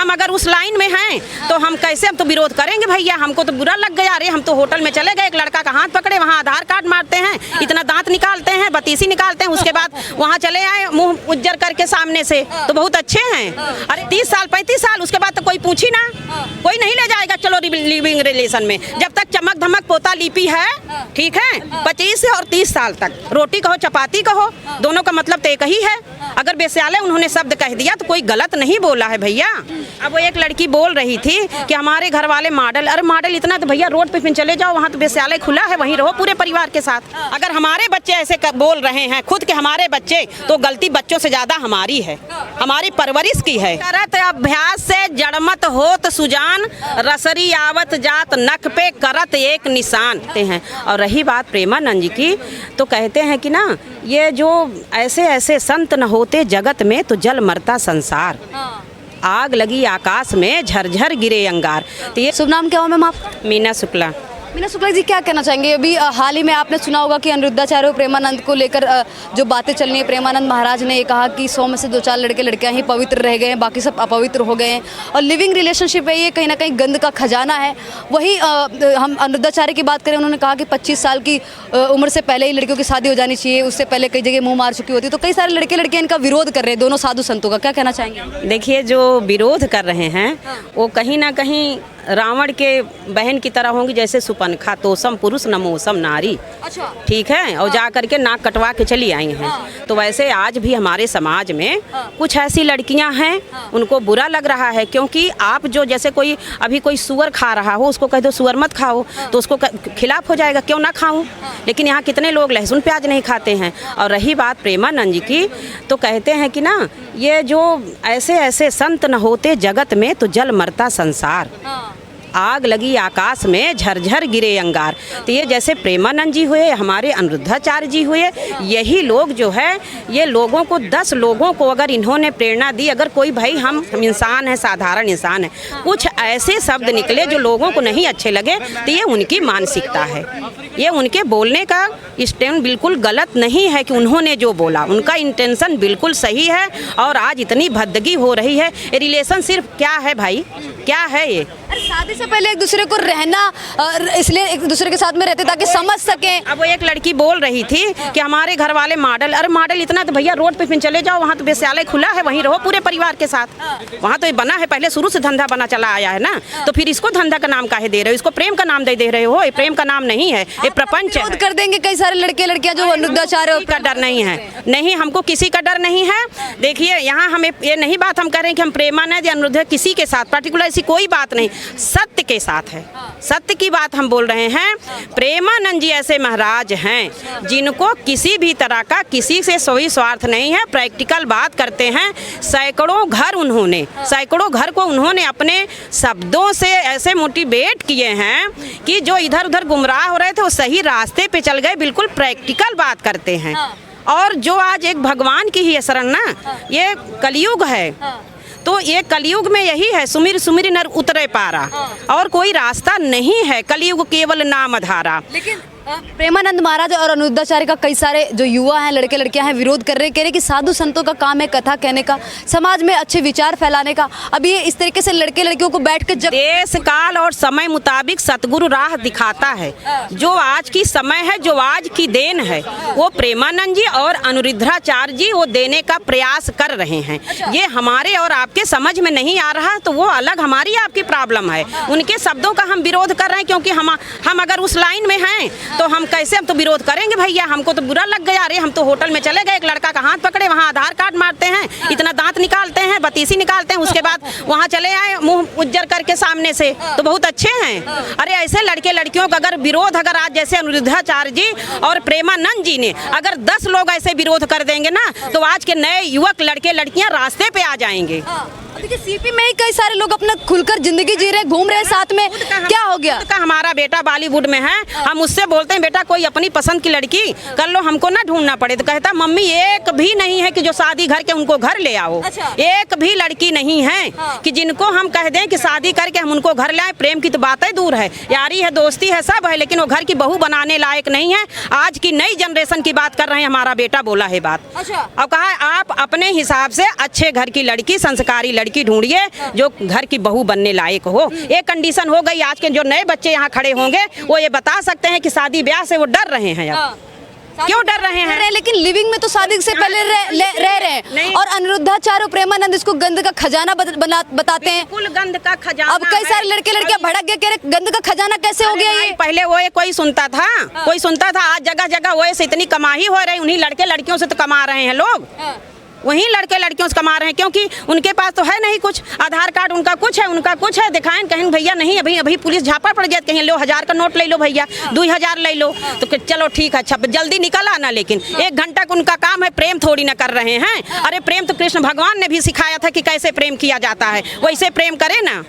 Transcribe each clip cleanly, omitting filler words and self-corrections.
हम अगर उस लाइन में हैं तो हम कैसे, हम तो विरोध करेंगे भैया। हमको तो बुरा लग गया, अरे हम तो होटल में चले गए, एक लड़का का हाथ पकड़े, वहाँ आधार कार्ड मारते हैं, इतना दांत निकालते हैं, बतीसी निकालते हैं, उसके बाद वहाँ चले आए मुंह उज्जर करके सामने से, तो बहुत अच्छे हैं। अरे 30 साल 35 साल उसके बाद तो कोई पूछी ना, कोई नहीं ले जाएगा। चलो लिविंग रिलेशन में जब तक चमक धमक पोता लिपि है, ठीक है, 25 और 30 साल तक रोटी कहो चपाती कहो, दोनों का मतलब तो एक ही है। अगर बेस्याले उन्होंने शब्द कह दिया तो कोई गलत नहीं बोला है भैया। अब वो एक लड़की बोल रही थी कि हमारे घर वाले मॉडल, अरे मॉडल इतना तो भैया रोड पे फिर चले जाओ, वहाँ तो बेस्याले खुला है, वहीं रहो पूरे परिवार के साथ। अगर हमारे बच्चे ऐसे बोल रहे हैं खुद के हमारे बच्चे, तो गलती बच्चों से ज्यादा हमारी है, हमारी परवरिश की है। करत अभ्यास से जड़मत होत सुजान, रसरी आवत जात नख पे करत एक निशान हैं। और रही बात प्रेमानंद जी की, तो कहते हैं कि ना ये जो ऐसे ऐसे संत न होते जगत में तो जल मरता संसार, आग लगी आकाश में झरझर गिरे अंगार। तो ये शुभ नाम क्या हो मैम आपका? मीना शुक्ला। मीना शुक्ला जी, क्या कहना चाहेंगे? अभी हाल ही में आपने सुना होगा कि अनिरुद्धाचार्य और प्रेमानंद को लेकर जो बातें चल रही है, प्रेमानंद महाराज ने ये कहा कि 100 में से 2-4 लड़के लड़कियां ही पवित्र रह गए हैं, बाकी सब अपवित्र हो गए हैं, और लिविंग रिलेशनशिप है ये कहीं ना कहीं गंद का खजाना है। वही हम अनिरुद्धाचार्य की बात करें, उन्होंने कहा कि 25 साल की उम्र से पहले ही लड़कियों की शादी हो जानी चाहिए, उससे पहले कई जगह मुँह मार चुकी होती है। तो कई सारे लड़के लड़कियाँ इनका विरोध कर रहे हैं, दोनों साधु संतों का, क्या कहना चाहेंगे? देखिए, जो विरोध कर रहे हैं वो कहीं ना कहीं रावण के बहन की तरह होंगी, जैसे सुपनखा तोसम पुरुष नमोसम नारी। अच्छा, ठीक है, और जा करके नाक कटवा के चली आई हैं। तो वैसे आज भी हमारे समाज में कुछ ऐसी लड़कियां हैं, उनको बुरा लग रहा है, क्योंकि आप जो जैसे कोई अभी कोई सुअर खा रहा हो, उसको कह दो सुअर मत खाओ, तो उसको खिलाफ हो जाएगा, क्यों ना खाऊं। लेकिन यहाँ कितने लोग लहसुन प्याज नहीं खाते हैं। और रही बात प्रेमानंद जी की, तो कहते हैं कि ना ये जो ऐसे ऐसे संत न होते जगत में तो जल मरता संसार, आग लगी आकाश में झरझर गिरे अंगार। तो ये जैसे प्रेमानंद जी हुए, हमारे अनिरुद्धाचार्य जी हुए, यही लोग जो है ये लोगों को 10 लोगों को अगर इन्होंने प्रेरणा दी, अगर कोई भाई हम इंसान है, साधारण इंसान है, कुछ ऐसे शब्द निकले जो लोगों को नहीं अच्छे लगे, तो ये उनकी मानसिकता है, ये उनके बोलने का स्टैंड बिल्कुल गलत नहीं है कि उन्होंने जो बोला, उनका इंटेंशन बिल्कुल सही है। और आज इतनी भद्दगी हो रही है, रिलेशन सिर्फ क्या है भाई, क्या है ये? अरे शादी से पहले एक दूसरे को रहना, इसलिए एक दूसरे के साथ में रहते ताकि समझ सकें। अब वो एक लड़की बोल रही थी कि हमारे घर वाले मॉडल, अरे मॉडल इतना तो भैया रोड पे फिर चले जाओ, वहाँ तो बेस्याले खुला है, वहीं रहो पूरे परिवार के साथ। वहाँ तो ये बना है, पहले शुरू से धंधा बना चला आया है ना, तो फिर इसको धंधा का नाम काहे दे रहे हो? इसको प्रेम का नाम दे रहे हो? ये प्रेम का नाम नहीं है, ये प्रपंच है। कर देंगे कई सारे लड़के लड़कियां जो अनिरुद्धाचार्य का डर नहीं है, नहीं, हमको किसी का डर नहीं है। देखिए, यहाँ हमें ये नहीं बात हम कह रहे हैं कि हम प्रेमानंद या अनिरुद्ध किसी के साथ पर्टिकुलर ऐसी कोई बात नहीं, सत्य के साथ है, सत्य की बात हम बोल रहे हैं। प्रेमानंद जी ऐसे महाराज हैं जिनको किसी भी तरह का किसी से कोई स्वार्थ नहीं है, प्रैक्टिकल बात करते हैं। सैकड़ों घर को उन्होंने अपने शब्दों से ऐसे मोटिवेट किए हैं कि जो इधर उधर गुमराह हो रहे थे वो सही रास्ते पे चल गए, बिल्कुल प्रैक्टिकल बात करते हैं। और जो आज एक भगवान की ही शरण ना, ये कलयुग है, तो ये कलयुग में यही है, सुमिर सुमिर नर उतरे पारा, और कोई रास्ता नहीं है, कलयुग केवल नाम आधारा। लेकिन प्रेमानंद महाराज और अनिरुद्धाचार्य का कई सारे जो युवा हैं, लड़के लड़कियां हैं, विरोध कर रहे, कह रहे कि साधु संतों का काम है कथा कहने का, समाज में अच्छे विचार फैलाने का। अभी इस तरीके से लड़के लड़कियों को बैठ के जब देश काल और समय मुताबिक सतगुरु राह दिखाता है, जो आज की समय है, जो आज की देन है, वो प्रेमानंद जी और अनिरुद्धाचार्य जी वो देने का प्रयास कर रहे हैं। ये हमारे और आपके समझ में नहीं आ रहा तो वो अलग हमारी आपकी प्रॉब्लम है। उनके शब्दों का हम विरोध कर रहे हैं, क्योंकि हम अगर उस लाइन में हैं तो हम कैसे, हम तो विरोध करेंगे भैया। हमको तो बुरा लग गया, अरे हम तो होटल में चले गए, एक लड़का का हाथ पकड़े, वहाँ आधार कार्ड मारते हैं, इतना दांत निकालते हैं, बतीसी निकालते हैं, उसके बाद वहाँ चले आए मुंह उज्जर करके सामने से, तो बहुत अच्छे हैं। अरे ऐसे लड़के लड़कियों का अगर विरोध, अगर आज जैसे अनिरुद्धाचार्य जी और प्रेमानंद जी ने अगर 10 लोग ऐसे विरोध कर देंगे ना, तो आज के नए युवक लड़के लड़कियां रास्ते पे आ जाएंगे। देखिए, सीपी में ही कई सारे लोग अपना खुलकर जिंदगी जी रहे, घूम रहे साथ में, क्या हो गया? का हमारा बेटा बॉलीवुड में है, हम उससे बोलते हैं बेटा कोई अपनी पसंद की लड़की कर लो, हमको ना ढूंढना पड़े, तो कहता मम्मी एक भी नहीं है कि जो शादी घर के उनको घर ले आओ। एक भी लड़की नहीं है कि जिनको हम कह दें कि शादी करके हम उनको घर ले आए। प्रेम की तो बातें दूर है, यारी है, दोस्ती है, सब है, लेकिन वो घर की बहू बनाने लायक नहीं है। आज की नई जनरेशन की बात कर रहे हैं, हमारा बेटा बोला है बात। और कहा आप अपने हिसाब से अच्छे घर की लड़की, संस्कारी लड़की लड़की ढूंढिए जो घर की बहू बनने लायक हो। एक कंडीशन हो गई, आज के जो नए बच्चे यहाँ खड़े होंगे वो ये बता सकते हैं कि शादी ब्याह से वो डर रहे हैं। अब क्यों डर रहे हैं? लेकिन लिविंग में तो शादी से पहले रह रहे हैं। और अनिरुद्धाचार्य और प्रेमानंद इसको गंद का खजाना बताते हैं। बिल्कुल गंद का खजाना। अब कई सारे लड़के लड़कियां भड़क गए, कह रहे गंद का खजाना कैसे हो गया ये? पहले वो कोई सुनता था, कोई सुनता था। आज जगह जगह वो से इतनी कमाई हो रही, उन्हीं लड़के लड़कियों से तो कमा रहे हैं लोग। वहीं लड़के लड़कियों से कमा रहे हैं, क्योंकि उनके पास तो है नहीं कुछ। आधार कार्ड उनका कुछ है, उनका कुछ है, दिखाएं कहीं भैया नहीं अभी अभी पुलिस झापा पड़ जाए, कहीं लो 1000 का नोट ले लो भैया, 2000 ले लो, तो चलो ठीक है, अच्छा जल्दी निकल आना। लेकिन 1 घंटा का उनका काम है, प्रेम थोड़ी ना कर रहे हैं। अरे प्रेम तो कृष्ण भगवान ने भी सिखाया था कि कैसे प्रेम किया जाता है, वैसे प्रेम करे ना।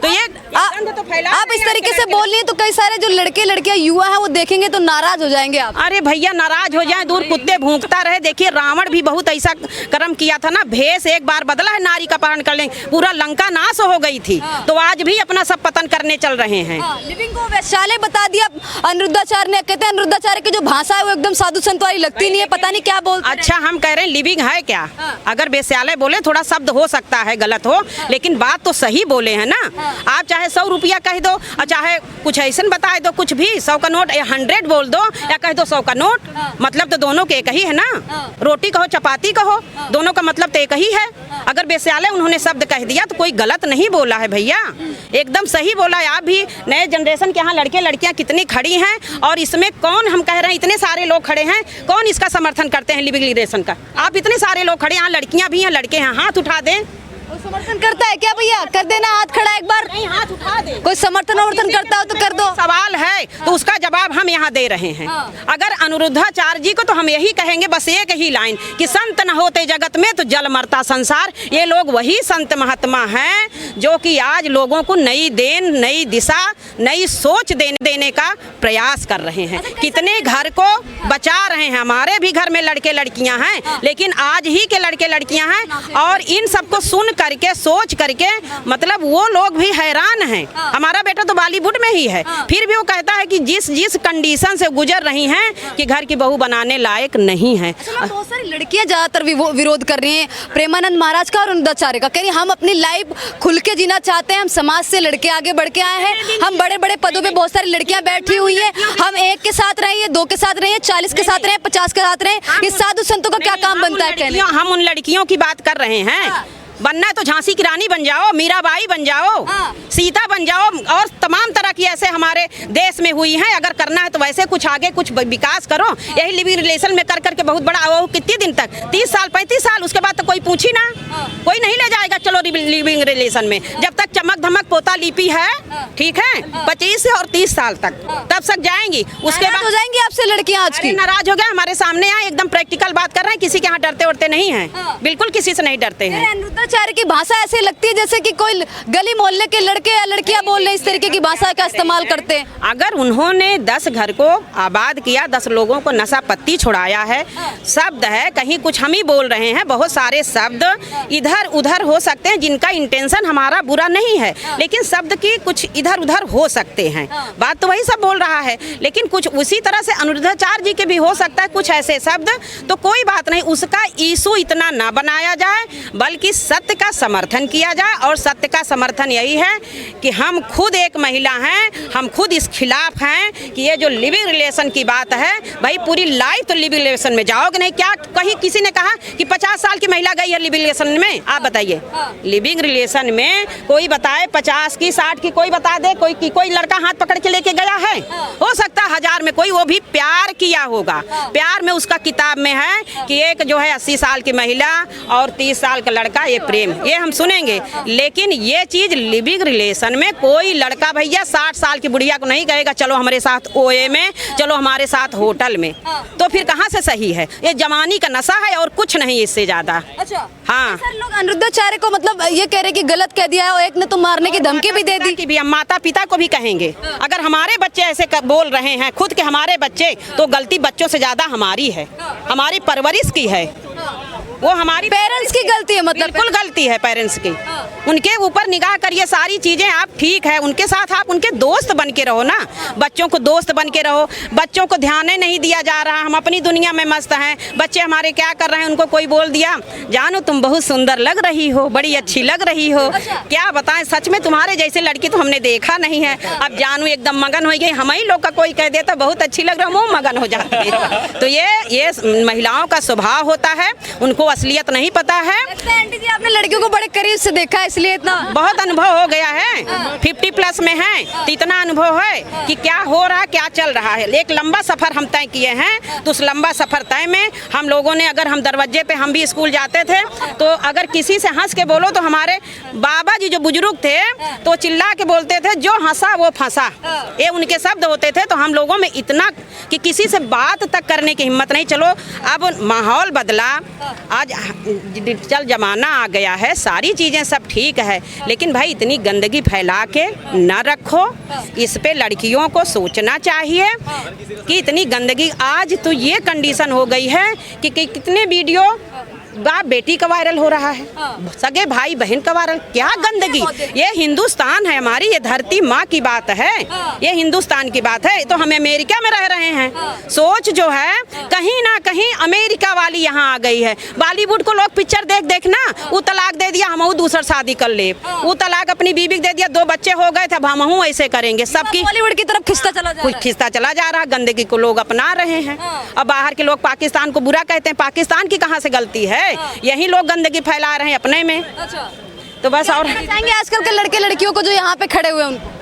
तो ये तो आप इस तरीके से बोल रही हैं तो कई सारे जो लड़के लड़कियां युवा हैं वो देखेंगे तो नाराज हो जाएंगे आप। अरे भैया नाराज हो जाए, दूर कुत्ते भूंकता रहे। देखिए रावण भी बहुत ऐसा कर्म किया था ना, भेष एक बार बदला है नारी का अपहरण कर लेंगे, पूरा लंका नाश हो गई थी। तो आज भी अपना सब पतन करने चल रहे हैं। लिविंग को वैश्यालय बता दिया अनिरुद्धाचार्य ने। कहते हैं अनिरुद्धाचार्य की जो भाषा है वो एकदम साधु संत वाली लगती नहीं है, पता नहीं क्या बोलते। अच्छा हम कह रहे हैं लिविंग है क्या? अगर वैश्यालय बोले थोड़ा शब्द हो सकता है गलत हो, लेकिन बात तो सही बोले हैं ना। आप चाहे 100 रुपया कह दो और चाहे कुछ ऐसा बता दो, कुछ भी 100 का नोट या 100 बोल दो या कह दो 100 का नोट, मतलब तो दोनों के एक ही है ना। रोटी कहो चपाती कहो, दोनों का मतलब तो एक ही है। अगर वैश्यालय उन्होंने शब्द कह दिया तो कोई गलत नहीं बोला है भैया, एकदम सही बोला है। आप भी नए जनरेशन के यहाँ लड़के लड़कियाँ कितनी खड़ी हैं, और इसमें कौन, हम कह रहे हैं इतने सारे लोग खड़े हैं, कौन इसका समर्थन करते हैं लिविंग रिलेशन का? आप इतने सारे लोग खड़े, यहाँ लड़कियाँ भी हैं लड़के हैं, हाथ उठा दें। समर्थन करता है क्या भैया? कर देना हाथ खड़ा एक बार। नहीं हाथ उठा दे। कोई समर्थन वर्तन करता हो तो कर दो। सवाल है तो उसका जवाब हम यहाँ दे रहे हैं। अगर अनिरुद्धाचार्य जी को तो हम यही कहेंगे बस एक ही लाइन कि संत न होते जगत में तो जल मरता संसार। ये लोग वही संत महात्मा हैं जो कि आज लोगों को नई देन, नई दिशा, नई सोच देने का प्रयास कर रहे हैं। कितने घर को बचा रहे हैं। हमारे भी घर में लड़के लड़कियां हैं, लेकिन आज ही के लड़के लड़कियां हैं, और इन सबको सुन करके सोच करके मतलब वो लोग भी हैरान हैं। हमारा बेटा तो बॉलीवुड में ही है, फिर भी वो कहता है कि जिस कंडीशन से गुजर रही हैं कि घर की बहू बनाने लायक नहीं है। बहुत सारी लड़कियां ज्यादातर विरोध कर रही हैं प्रेमानंद महाराज का और अनिरुद्धाचार्य का, कह रही हम अपनी लाइफ खुल के जीना चाहते हैं, हम समाज से लड़के आगे बढ़ के आए हैं, हम बड़े बड़े पदों पे बहुत सारी लड़कियां बैठी हुई हैं, हम 1 के साथ रहे, 2 के साथ रहे, 40 के साथ रहे, 50 के साथ रहे। इस साधु संतों का क्या काम बनता है कहने? हम उन लड़कियों की बात कर रहे हैं। बनना है तो झांसी की रानी बन जाओ, मीराबाई बन जाओ, सीता बन जाओ, और तमाम तरह की ऐसे हमारे देश में हुई हैं। अगर करना है तो वैसे कुछ आगे कुछ विकास करो। यही लिविंग रिलेशन में कर करके बहुत बड़ा, वो कितने दिन तक, 30 साल 35 साल, उसके बाद तो कोई पूछी ना, कोई नहीं ले जाएगा। चलो लिविंग रिलेशन में जब तक चमक धमक पोता लिपि है, ठीक है, 25 और 30 साल तक तब तक जाएंगी। उसके बाद हो जाएंगी आपसे लड़कियां आज की? नाराज हो गया, हमारे सामने आए, एकदम प्रैक्टिकल बात कर रहे हैं, किसी के यहाँ डरते उड़ते नहीं है, बिल्कुल किसी से नहीं डरते हैं। अनिरुद्धाचार्य की भाषा ऐसे लगती है जैसे कि कोई गली मोहल्ले के लड़के या लड़कियां बोल रहे, इस तरीके की भाषा का इस्तेमाल करते हैं। अगर उन्होंने 10 घर को आबाद किया, 10 लोगों को नशा पत्ती छुड़ाया है, शब्द है, कहीं कुछ हम ही बोल रहे हैं, बहुत सारे शब्द इधर उधर हो सकते हैं जिनका इंटेंशन हमारा बुरा नहीं है, लेकिन शब्द की कुछ इधर उधर हो सकते हैं। बात तो वही सब बोल रहा है, लेकिन कुछ उसी तरह से अनिरुद्धाचार्य जी के भी हो सकता है कुछ ऐसे शब्द, तो कोई बात नहीं, उसका इशू इतना ना बनाया जाए, बल्कि सत्य का समर्थन किया जाए। और सत्य का समर्थन यही है कि हम खुद एक महिला हैं, हम खुद इस खिलाफ हैं कि ये जो लिविंग रिलेशन की बात है, भाई पूरी लाइफ तो लिविंग रिलेशन में जाओगे नहीं। क्या कहीं किसी ने कहा कि 50 साल की महिला गई है लिविंग रिलेशन में? आप बताइए, लिविंग रिलेशन में कोई बताए 50 की 60 की, कोई बता दे कोई लड़का हाथ पकड़ के लेके गया है? हो सकता है 1000 में कोई, वो भी प्यार किया होगा। प्यार में उसका किताब में है कि एक जो है 80 साल की महिला और 30 साल का लड़का, ये प्रेम, ये हम सुनेंगे। लेकिन ये चीज लिविंग रिलेशन में कोई लड़का भैया 60 साल की बुढ़िया को नहीं कहेगा चलो हमारे साथ ओए में, चलो हमारे साथ होटल में। तो फिर कहाँ से सही है? ये जवानी का नशा है और कुछ नहीं इससे ज्यादा। अच्छा, हाँ, सर लोग अनिरुद्धाचार्य को मतलब ये कह रहे कि गलत कह दिया है, और एक ने तो मारने की धमकी भी दे दी। कि भी हम माता पिता को भी कहेंगे, अगर हमारे बच्चे ऐसे बोल रहे हैं, खुद के हमारे बच्चे, तो गलती बच्चों से ज्यादा हमारी है, हमारी परवरिश की है। वो हमारी पेरेंट्स की गलती है, मतलब बिल्कुल गलती है पेरेंट्स की। उनके ऊपर निगाह करिए, सारी चीजें आप ठीक है, उनके साथ आप उनके दोस्त बन के रहो ना, बच्चों को दोस्त बन के रहो। बच्चों को ध्यान नहीं दिया जा रहा, हम अपनी दुनिया में मस्त हैं। बच्चे हमारे क्या कर रहे हैं, उनको कोई बोल दिया जानू तुम बहुत सुंदर लग रही हो, बड़ी अच्छी लग रही हो। क्या बताएं, सच में तुम्हारे जैसे लड़की तो हमने देखा नहीं है। अब जानू एकदम मगन हो गई, हम ही लोग का कोई कह देता बहुत अच्छी लग रहा है, मुँह मगन हो जाती है। तो ये महिलाओं का स्वभाव होता है, उनको असलियत नहीं पता है। आंटी जी आपने लड़कियों को बड़े करीब से देखा है, इसलिए इतना बहुत अनुभव हो गया है, 50+ में है तो इतना अनुभव है कि क्या हो रहा, क्या चल रहा है। एक लंबा सफर हम तय किए हैं, तो उस लंबा सफर तय में हम लोगों ने, अगर हम दरवाजे पे हम भी स्कूल जाते थे तो अगर किसी से हंस के बोलो तो हमारे बाबा जी जो बुजुर्ग थे तो चिल्ला के बोलते थे जो हंसा वो फंसा, ये उनके शब्द होते थे। तो हम लोगों में इतना कि किसी से बात तक करने की हिम्मत नहीं। चलो अब माहौल बदला, आज डिजिटल जमाना आ गया है, सारी चीज़ें सब ठीक है, लेकिन भाई इतनी गंदगी फैला के न रखो। इस पे लड़कियों को सोचना चाहिए कि इतनी गंदगी, आज तो ये कंडीशन हो गई है कि कितने वीडियो बाप बेटी का वायरल हो रहा है, सगे भाई बहन का वायरल। क्या गंदगी, ये हिंदुस्तान है हमारी, ये धरती माँ की बात है, ये हिंदुस्तान की बात है। तो हम अमेरिका में रह रहे हैं, सोच जो है कहीं ना कहीं अमेरिका वाली यहाँ आ गई है। बॉलीवुड को लोग पिक्चर देख ना, वो तलाक दे दिया, हम दूसरा शादी कर ले, वो तलाक अपनी बीवी को दे दिया, 2 बच्चे हो गए थे, अब हम ऐसे करेंगे। सबकी बॉलीवुड की तरफ खिंचता चला जा रहा है, गंदगी को लोग अपना रहे हैं। अब बाहर के लोग पाकिस्तान को बुरा कहते हैं, पाकिस्तान की कहाँ से गलती है, यही लोग गंदगी फैला रहे हैं अपने में। तो बस और चाहेंगे आजकल के लड़के लड़कियों को जो यहाँ पे खड़े हुए उनको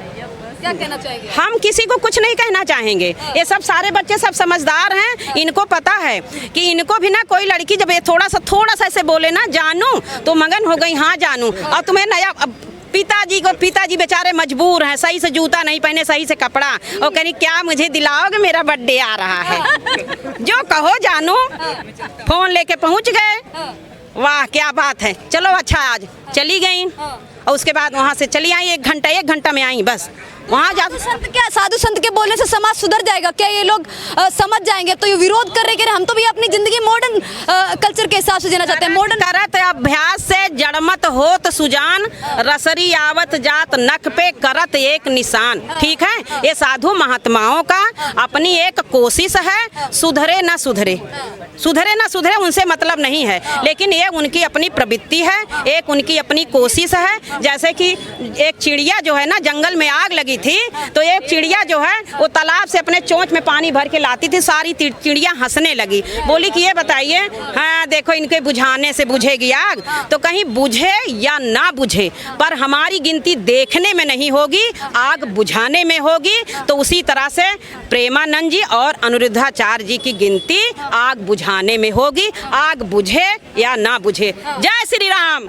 क्या कहना चाहेंगे? हम किसी को कुछ नहीं कहना चाहेंगे, ये सब सारे बच्चे सब समझदार हैं, इनको पता है कि इनको भी ना कोई लड़की जब ये थोड़ा सा ऐसे बोले ना जानू तो मगन हो गई, हाँ जानू। और तुम्हें नया पिताजी बेचारे मजबूर हैं, सही से जूता नहीं पहने, सही से कपड़ा, और कह रही क्या मुझे दिलाओगे, मेरा बर्थडे आ रहा है। जो कहो जानू, फोन लेके पहुंच गए, वाह क्या बात है, चलो अच्छा आज चली गई। और उसके बाद वहाँ से चली आई, 1 घंटा में आई बस। वहाँ साधु संत के बोलने से समाज सुधर जाएगा क्या? ये लोग समझ जाएंगे? तो ये विरोध कर रहे हैं, हम तो भी अपनी जिंदगी मॉडर्न कल्चर के हिसाब से जीना चाहते हैं। मॉडर्न करत अभ्यास से जड़मत होत सुजान, रसरी आवत जात नख पे करत एक निशान। ठीक है, ये साधु महात्माओं का अपनी एक कोशिश है, सुधरे ना सुधरे, उनसे मतलब नहीं है, लेकिन ये उनकी अपनी प्रवृत्ति है, एक उनकी अपनी कोशिश है। जैसे कि एक चिड़िया जो है ना, जंगल में आग लगी थी तो एक चिड़िया जो है वो तालाब से अपने चोंच में पानी भर के लाती थी, सारी चिड़िया हंसने लगी, बोली कि ये बताइए, हाँ देखो इनके बुझाने से बुझेगी आग, तो कहीं बुझे या ना बुझे, पर हमारी गिनती देखने में नहीं होगी, आग बुझाने में होगी। तो उसी तरह से प्रेमानंद जी और अनिरुद्धाचार्य जी की गिनती आग बुझाने में होगी, आग बुझे या ना बुझे। जय श्री राम।